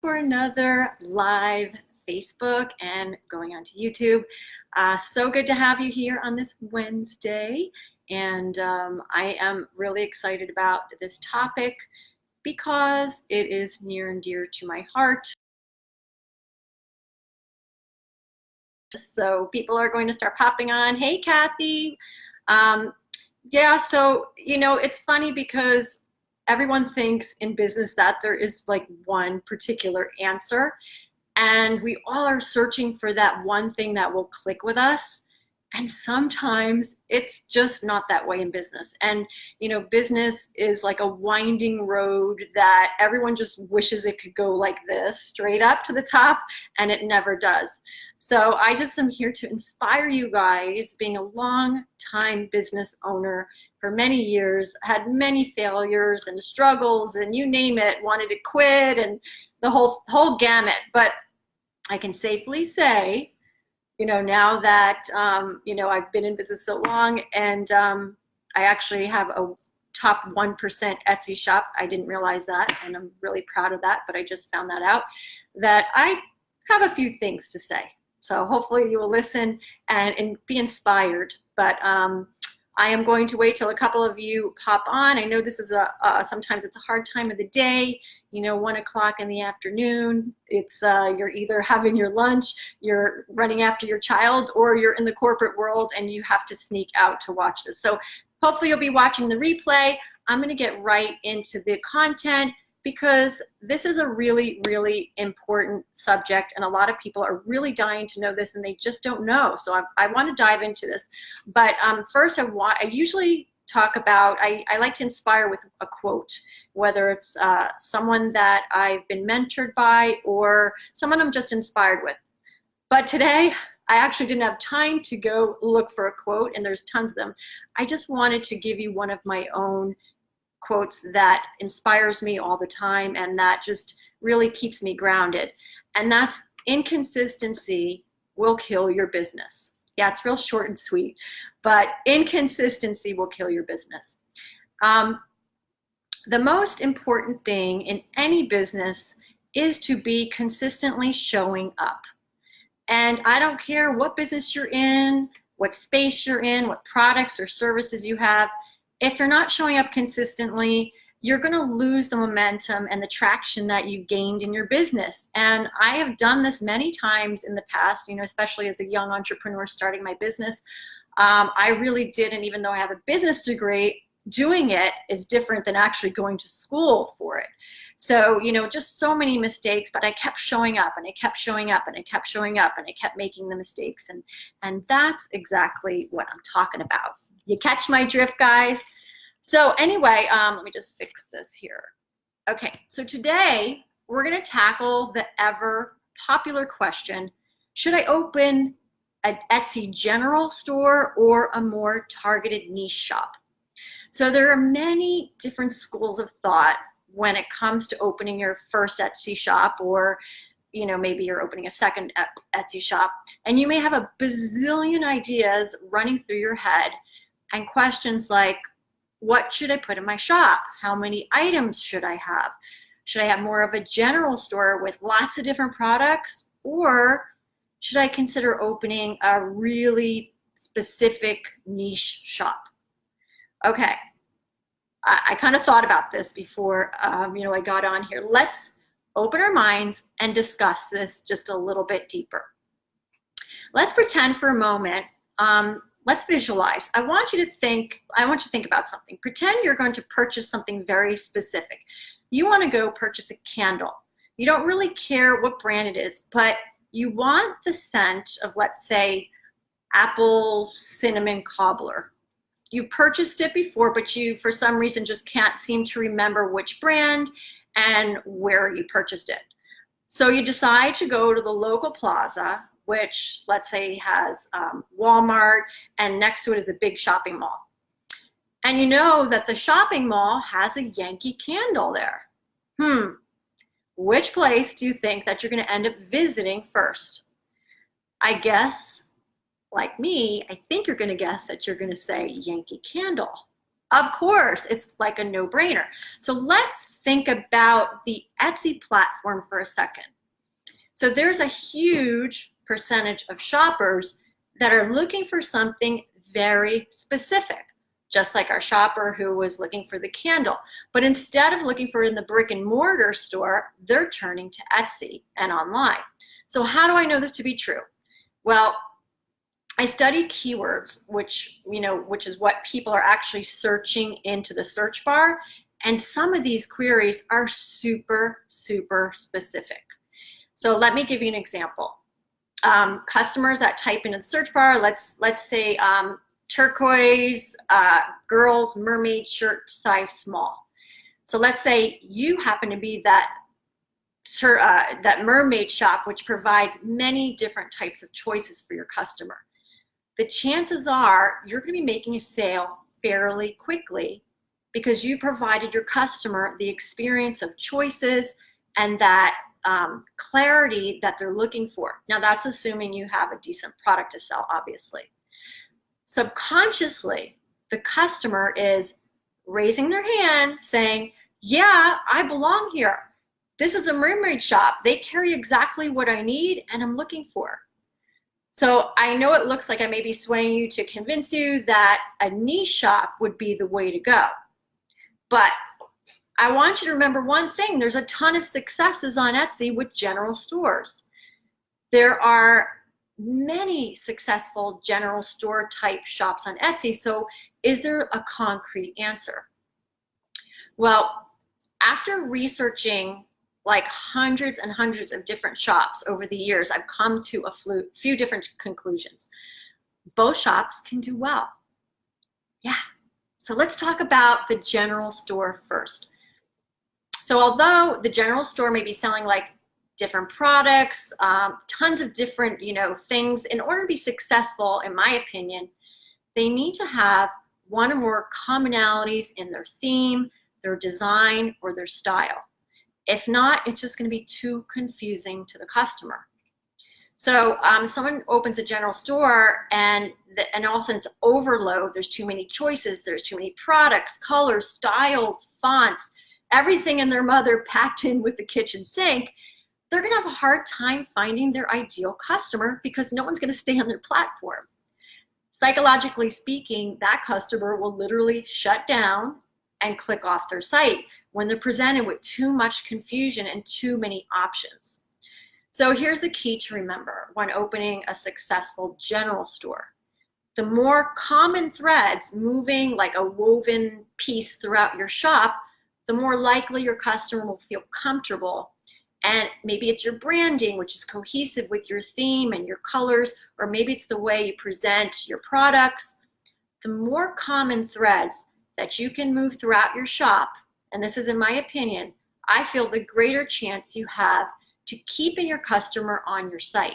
for another live Facebook and going on to YouTube. So good to have you here on this Wednesday. And I am really excited about this topic because it is near and dear to my heart. So people are going to start popping on. Hey, Kathy. Yeah, so, it's funny because everyone thinks in business that there is like one particular answer, and we all are searching for that one thing that will click with us. And sometimes it's just not that way in business. And, business is like a winding road that everyone just wishes it could go like this, straight up to the top, and it never does. So I just am here to inspire you guys, being a long time business owner for many years, had many failures and struggles and you name it, wanted to quit and the whole gamut. But I can safely say, now that, I've been in business so long, and I actually have a top 1% Etsy shop. I didn't realize that, and I'm really proud of that, but I just found that out, that I have a few things to say. So hopefully you will listen and be inspired. But I am going to wait till a couple of you pop on. I know this is sometimes it's a hard time of the day, 1 o'clock in the afternoon. It's you're either having your lunch, you're running after your child, or you're in the corporate world and you have to sneak out to watch this. So hopefully you'll be watching the replay. I'm going to get right into the content because this is a really, really important subject, and a lot of people are really dying to know this and they just don't know. So I want to dive into this. But first, I usually talk about, I like to inspire with a quote, whether it's someone that I've been mentored by or someone I'm just inspired with. But today, I actually didn't have time to go look for a quote, and there's tons of them. I just wanted to give you one of my own quotes that inspires me all the time and that just really keeps me grounded. And that's, inconsistency will kill your business. Yeah, it's real short and sweet, but inconsistency will kill your business. The most important thing in any business is to be consistently showing up. And I don't care what business you're in, what space you're in, what products or services you have. If you're not showing up consistently, you're going to lose the momentum and the traction that you've gained in your business. And I have done this many times in the past, especially as a young entrepreneur starting my business. I really did, and even though I have a business degree, doing it is different than actually going to school for it. So, just so many mistakes, but I kept showing up and I kept showing up and I kept showing up and I kept making the mistakes. And that's exactly what I'm talking about. You catch my drift, guys? So anyway, let me just fix this here. Okay, so today we're going to tackle the ever popular question, should I open an Etsy general store or a more targeted niche shop? So there are many different schools of thought when it comes to opening your first Etsy shop, or maybe you're opening a second Etsy shop, and you may have a bazillion ideas running through your head. And questions like, what should I put in my shop? How many items should I have? Should I have more of a general store with lots of different products? Or should I consider opening a really specific niche shop? Okay, I kind of thought about this before I got on here. Let's open our minds and discuss this just a little bit deeper. Let's pretend for a moment, let's visualize. I want you to think about something. Pretend you're going to purchase something very specific. You want to go purchase a candle. You don't really care what brand it is, but you want the scent of, let's say, apple cinnamon cobbler. You've purchased it before, but you, for some reason, just can't seem to remember which brand and where you purchased it. So you decide to go to the local plaza, which, let's say, has Walmart, and next to it is a big shopping mall. And you know that the shopping mall has a Yankee Candle there. Which place do you think that you're going to end up visiting first? I guess, like me, I think you're going to guess that you're going to say Yankee Candle. Of course, it's like a no-brainer. So let's think about the Etsy platform for a second. So there's a huge percentage of shoppers that are looking for something very specific, just like our shopper who was looking for the candle. But instead of looking for it in the brick and mortar store, they're turning to Etsy and online. So how do I know this to be true? Well, I study keywords, which is what people are actually searching into the search bar. And some of these queries are super, super specific. So let me give you an example. Customers that type into the search bar, let's say turquoise, girls mermaid shirt size small. So let's say you happen to be that mermaid shop, which provides many different types of choices for your customer. The chances are you're going to be making a sale fairly quickly because you provided your customer the experience of choices and that clarity that they're looking for. Now that's assuming you have a decent product to sell, obviously. Subconsciously, the customer is raising their hand saying, yeah, I belong here. This is a mermaid shop. They carry exactly what I need and I'm looking for. So I know it looks like I may be swaying you to convince you that a niche shop would be the way to go. But I want you to remember one thing. There's a ton of successes on Etsy with general stores. There are many successful general store type shops on Etsy. So is there a concrete answer? Well, after researching like hundreds and hundreds of different shops over the years, I've come to a few different conclusions. Both shops can do well. Yeah. So let's talk about the general store first. So although the general store may be selling like different products, tons of different, things, in order to be successful, in my opinion, they need to have one or more commonalities in their theme, their design, or their style. If not, it's just going to be too confusing to the customer. So someone opens a general store and all of a sudden it's overload. There's too many choices. There's too many products, colors, styles, fonts, everything in their mother packed in with the kitchen sink. They're going to have a hard time finding their ideal customer because no one's going to stay on their platform. Psychologically speaking, that customer will literally shut down and click off their site when they're presented with too much confusion and too many options. So here's the key to remember when opening a successful general store. The more common threads moving like a woven piece throughout your shop, the more likely your customer will feel comfortable. And maybe it's your branding, which is cohesive with your theme and your colors, or maybe it's the way you present your products. The more common threads that you can move throughout your shop, and this is in my opinion, I feel the greater chance you have to keeping your customer on your site.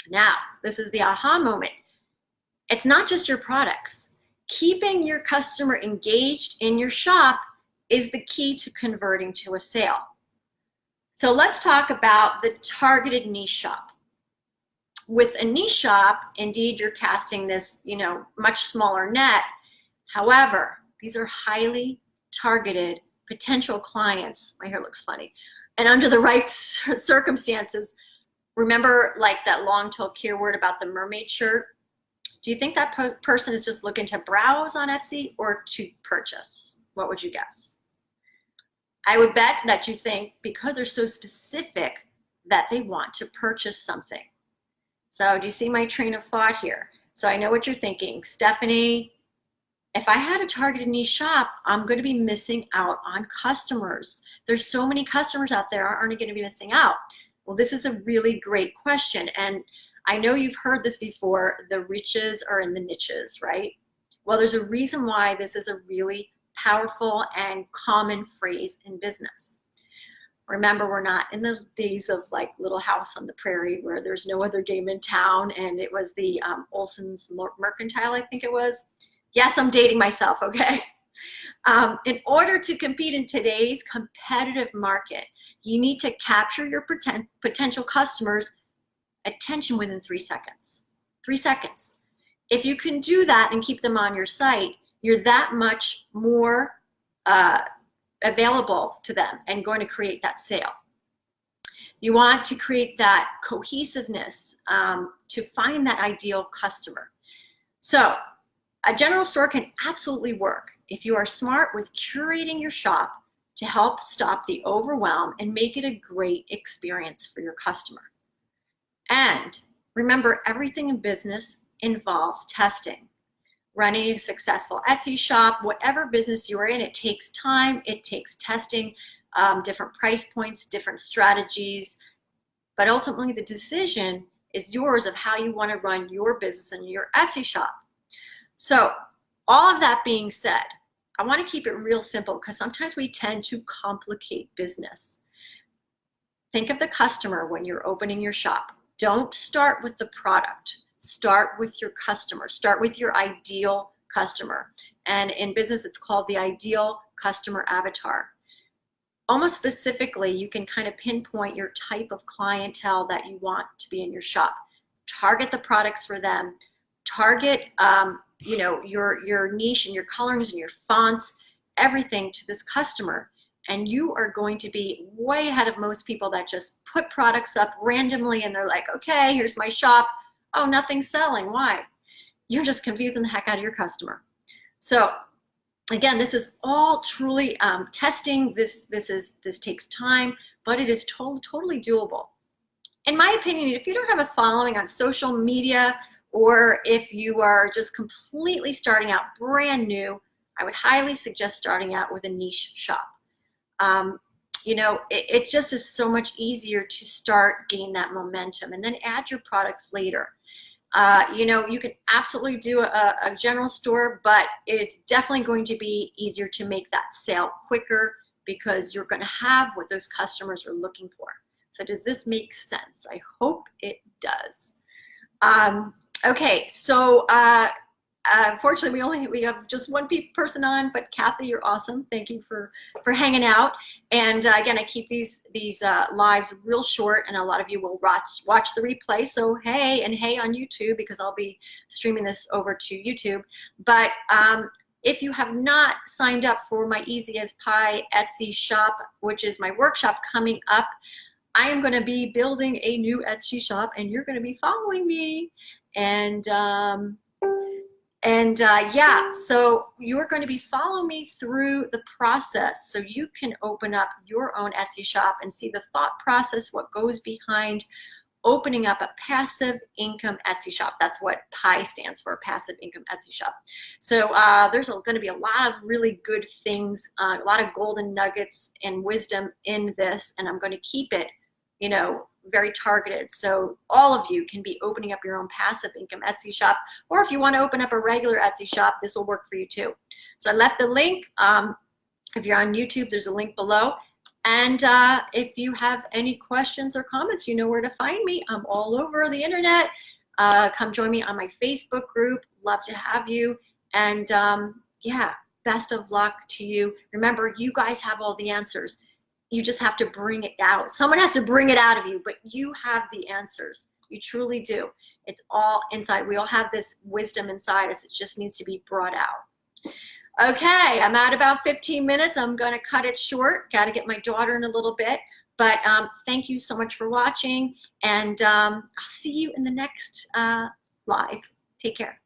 Now, this is the aha moment. It's not just your products. Keeping your customer engaged in your shop is the key to converting to a sale. So let's talk about the targeted niche shop. With a niche shop, indeed, you're casting this, much smaller net. However, these are highly targeted potential clients. My hair looks funny. And under the right circumstances, remember like that long-tail keyword about the mermaid shirt? Do you think that person is just looking to browse on Etsy or to purchase? What would you guess? I would bet that you think because they're so specific that they want to purchase something. So do you see my train of thought here? So I know what you're thinking. Stephanie, if I had a targeted niche shop, I'm going to be missing out on customers. There's so many customers out there, aren't going to be missing out? Well, this is a really great question. And I know you've heard this before, the riches are in the niches, right? Well, there's a reason why this is a really powerful and common phrase in business. Remember, we're not in the days of like Little House on the Prairie where there's no other game in town and it was the Olson's Mercantile, I think it was. Yes, I'm dating myself, okay? In order to compete in today's competitive market, you need to capture your potential customers' attention within 3 seconds. 3 seconds. If you can do that and keep them on your site, you're that much more available to them and going to create that sale. You want to create that cohesiveness to find that ideal customer. So a general store can absolutely work if you are smart with curating your shop to help stop the overwhelm and make it a great experience for your customer. And remember, everything in business involves testing. Running a successful Etsy shop, whatever business you are in, it takes time, it takes testing, different price points, different strategies, but ultimately the decision is yours of how you want to run your business and your Etsy shop. So all of that being said, I want to keep it real simple because sometimes we tend to complicate business. Think of the customer when you're opening your shop. Don't start with the product. Start with your customer. Start with your ideal customer. And in business, it's called the ideal customer avatar. Almost specifically, you can kind of pinpoint your type of clientele that you want to be in your shop. Target the products for them. Target your niche and your colorings and your fonts, everything to this customer. And you are going to be way ahead of most people that just put products up randomly and they're like, okay, here's my shop. Oh, nothing's selling. Why? You're just confusing the heck out of your customer. So again, this is all truly testing. This takes time, but it is totally doable. In my opinion, if you don't have a following on social media, or if you are just completely starting out brand new, I would highly suggest starting out with a niche shop. It just is so much easier to gain that momentum and then add your products later. You can absolutely do a general store, but it's definitely going to be easier to make that sale quicker because you're going to have what those customers are looking for. So does this make sense? I hope it does. Okay, so unfortunately we have just one person on, but Kathy, you're awesome. Thank you for hanging out. And again, I keep these lives real short, and a lot of you will watch the replay. So hey on YouTube, because I'll be streaming this over to YouTube. But if you have not signed up for my Easy as Pie Etsy shop, which is my workshop coming up, I am going to be building a new Etsy shop, and you're going to be following me. And so you're going to be following me through the process so you can open up your own Etsy shop and see the thought process, what goes behind opening up a passive income Etsy shop. That's what PIE stands for, passive income Etsy shop. So there's going to be a lot of really good things, a lot of golden nuggets and wisdom in this, and I'm going to keep it, very targeted. So all of you can be opening up your own passive income Etsy shop, or if you want to open up a regular Etsy shop, this will work for you too. So I left the link. If you're on YouTube, there's a link below. And if you have any questions or comments, you know where to find me. I'm all over the internet. Come join me on my Facebook group. Love to have you. And best of luck to you. Remember, you guys have all the answers. You just have to bring it out. Someone has to bring it out of you, but you have the answers. You truly do. It's all inside. We all have this wisdom inside us. It just needs to be brought out. Okay, I'm at about 15 minutes. I'm going to cut it short. Got to get my daughter in a little bit. But thank you so much for watching, and I'll see you in the next live. Take care.